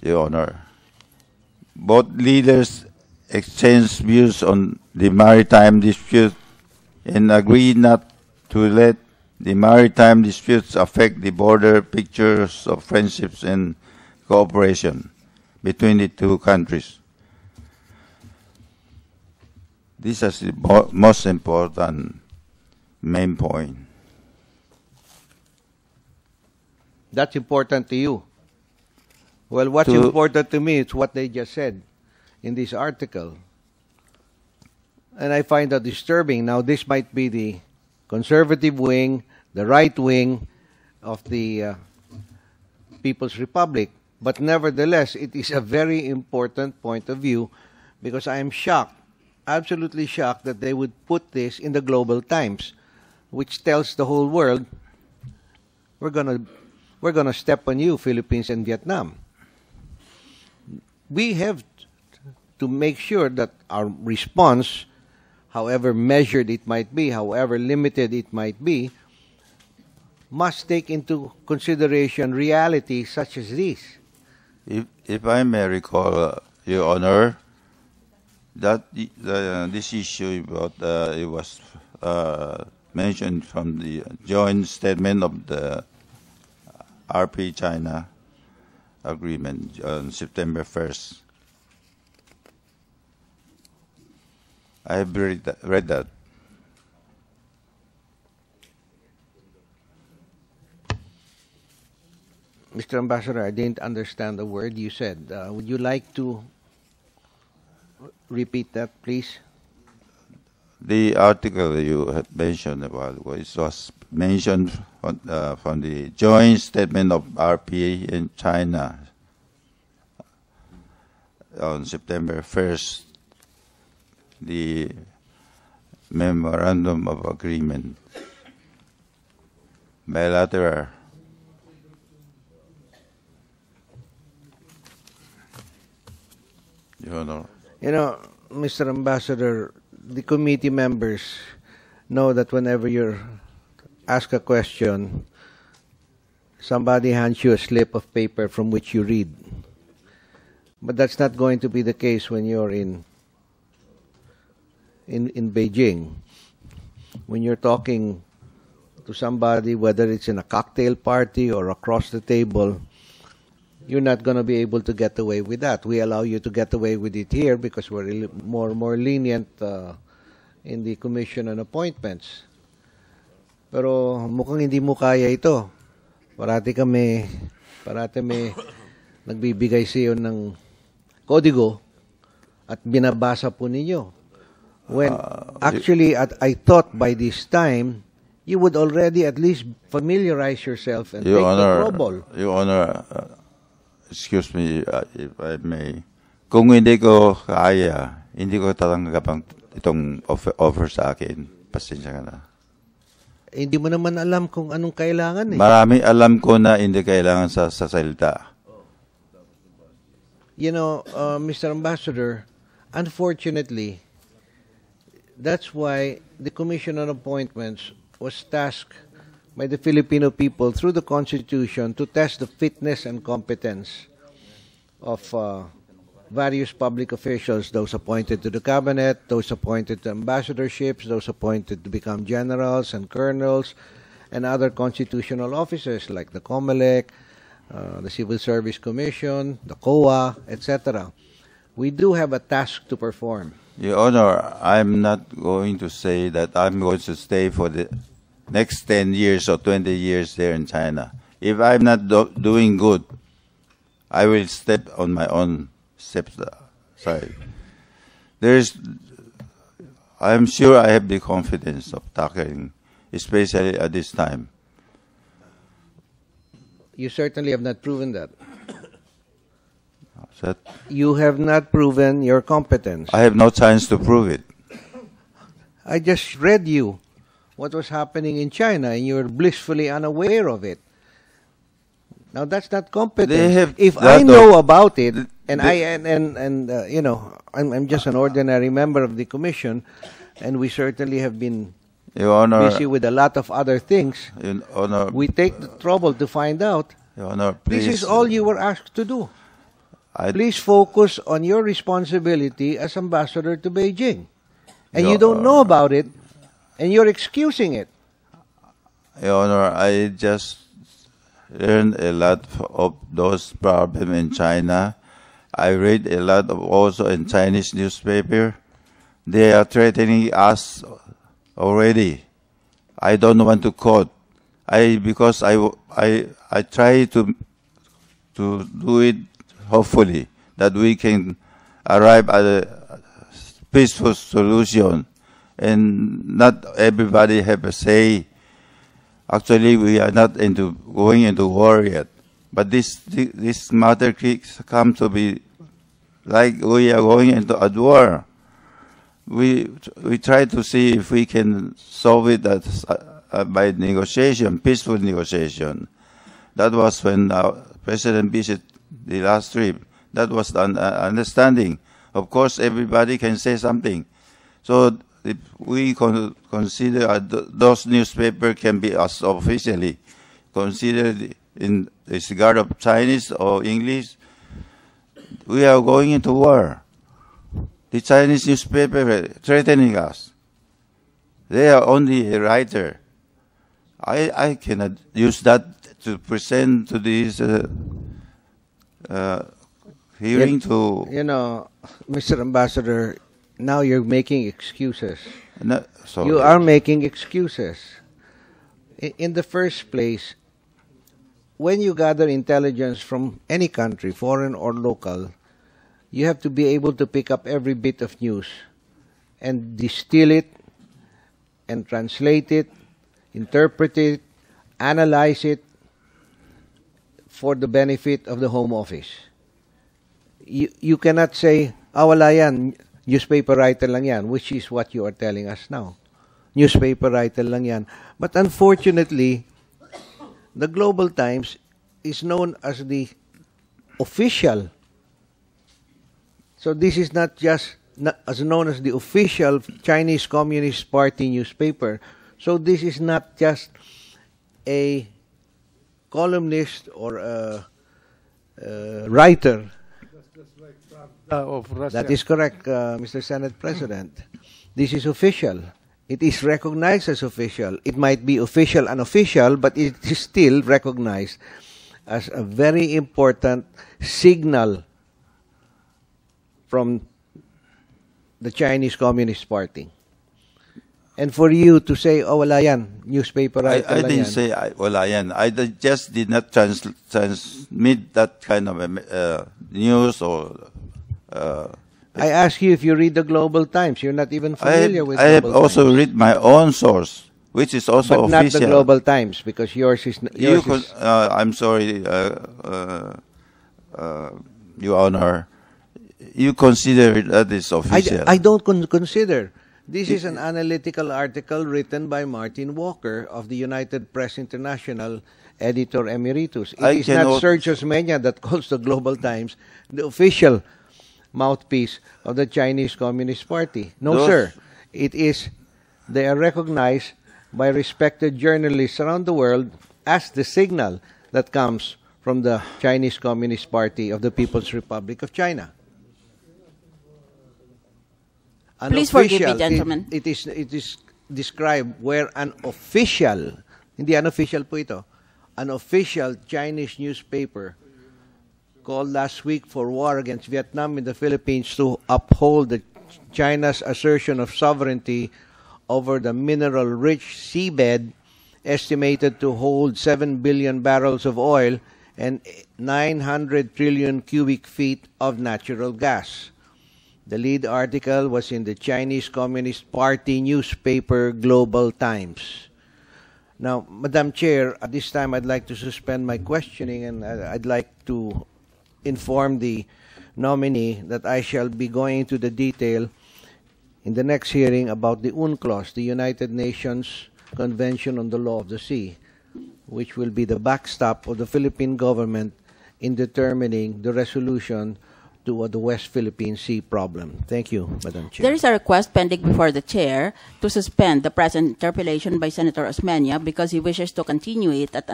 Your Honor. Both leaders exchanged views on the maritime dispute and agreed not to let the maritime disputes affect the broader pictures of friendships and cooperation between the two countries. This is the most important main point. That's important to you. Well, what's important to me is what they just said in this article. And I find that disturbing. Now, this might be the conservative wing, the right wing of the People's Republic. But nevertheless, it is a very important point of view because I am shocked, absolutely shocked, that they would put this in the Global Times, which tells the whole world, we're gonna step on you, Philippines and Vietnam. We have to make sure that our response, however measured it might be, however limited it might be, must take into consideration realities such as this. If I may recall, Your Honor, that this issue about it was mentioned from the joint statement of the RP China agreement on September 1st. I have read that. Mr. Ambassador, I didn't understand the word you said. Would you like to repeat that, please? The article you had mentioned about was mentioned from the joint statement of RPA in China on September 1st, the Memorandum of Agreement, bilateral. Your Honor. You know, Mr. Ambassador, the committee members know that whenever you ask a question, somebody hands you a slip of paper from which you read. But that's not going to be the case when you're in Beijing. When you're talking to somebody, whether it's in a cocktail party or across the table, you're not going to be able to get away with that. We allow you to get away with it here because we're more lenient in the commission and appointments. Pero mukhang hindi mo kaya ito. Parati may nagbibigay sa iyo ng kodigo at binabasa po ninyo. When actually, I thought by this time, you would already at least familiarize yourself and Your take Honor, the trouble. Your Honor, excuse me if I may. Kung hindi ko kaya, hindi ko tatanggap itong offer sa akin. Pasensya ka na. Hindi mo naman alam kung anong kailangan eh. Marami alam ko na hindi kailangan sa salita. You know, Mr. Ambassador, unfortunately, that's why the Commission on Appointments was tasked by the Filipino people through the Constitution to test the fitness and competence of various public officials, those appointed to the cabinet, those appointed to ambassadorships, those appointed to become generals and colonels, and other constitutional officers like the COMELEC, the Civil Service Commission, the COA, etc. We do have a task to perform. Your Honor, I'm not going to say that I'm going to stay for the next 10 years or 20 years there in China. If I'm not doing good, I will step on my own steps side. I'm sure I have the confidence of tackling, especially at this time. You certainly have not proven that. That You have not proven your competence. I have no chance to prove it. I just read you what was happening in China, and you're blissfully unaware of it. Now that's not competence. If I know about it, and you know, I'm just an ordinary member of the commission, and we certainly have been Your Honor, busy with a lot of other things. Your Honor, We take the trouble to find out. Your Honor, please. This is all you were asked to do. Please focus on your responsibility as ambassador to Beijing. And Your you don't know about it, and you're excusing it. Your Honor, I just learned a lot of those problems in China. I read a lot of also in Chinese newspaper. They are threatening us already. I don't want to quote. Because I try to do it hopefully that we can arrive at a peaceful solution and not everybody have a say. Actually, we are not going into war yet, but this matter comes to be like we are going into a war. We try to see if we can solve it by negotiation, peaceful negotiation. That was when President visited the last trip. That was the understanding. Of course, everybody can say something. So if we consider those newspapers can be as officially considered in the regard of Chinese or English, we are going into war. The Chinese newspaper threatening us. They are only a writer. I cannot use that to present to this hearing to... You know, Mr. Ambassador, now you're making excuses. No, sorry. You are making excuses. In the first place, when you gather intelligence from any country, foreign or local, you have to be able to pick up every bit of news and distill it and translate it, interpret it, analyze it for the benefit of the Home Office. You cannot say, wala yan, newspaper writer lang yan, which is what you are telling us now. Newspaper writer lang yan. But unfortunately, the Global Times is known as the official. So this is not just as known as the official Chinese Communist Party newspaper. So this is not just a columnist or a writer. That is correct, Mr. Senate President. This is official. It is recognized as official. It might be official, unofficial, but it is still recognized as a very important signal from the Chinese Communist Party. And for you to say, wala yan, newspaper writer lang yan. I didn't say wala yan. I just did not transmit that kind of news or... I ask you if you read the Global Times. You're not even familiar with Global Times. I have Times. also read my own source, which is also but official. But not the Global Times, because yours is... I'm sorry, Your Honor. You consider that is official. I don't consider. This is an analytical article written by Martin Walker of the United Press International, editor emeritus. It is not Sergio Osmeña that calls the Global Times the official mouthpiece of the Chinese Communist Party. No, sir. It is, they are recognized by respected journalists around the world as the signal that comes from the Chinese Communist Party of the People's Republic of China. Please forgive me, gentlemen. It is described where an official, hindi unofficial po ito, an official Chinese newspaper called last week for war against Vietnam in the Philippines to uphold China's assertion of sovereignty over the mineral-rich seabed estimated to hold 7 billion barrels of oil and 900 trillion cubic feet of natural gas. The lead article was in the Chinese Communist Party newspaper Global Times. Now, Madam Chair, at this time I'd like to suspend my questioning and I'd like to inform the nominee that I shall be going into the detail in the next hearing about the UNCLOS, the United Nations Convention on the Law of the Sea, which will be the backstop of the Philippine government in determining the resolution to the West Philippine Sea problem. Thank you, Madam Chair. There is a request pending before the Chair to suspend the present interpellation by Senator Osmeña because he wishes to continue it at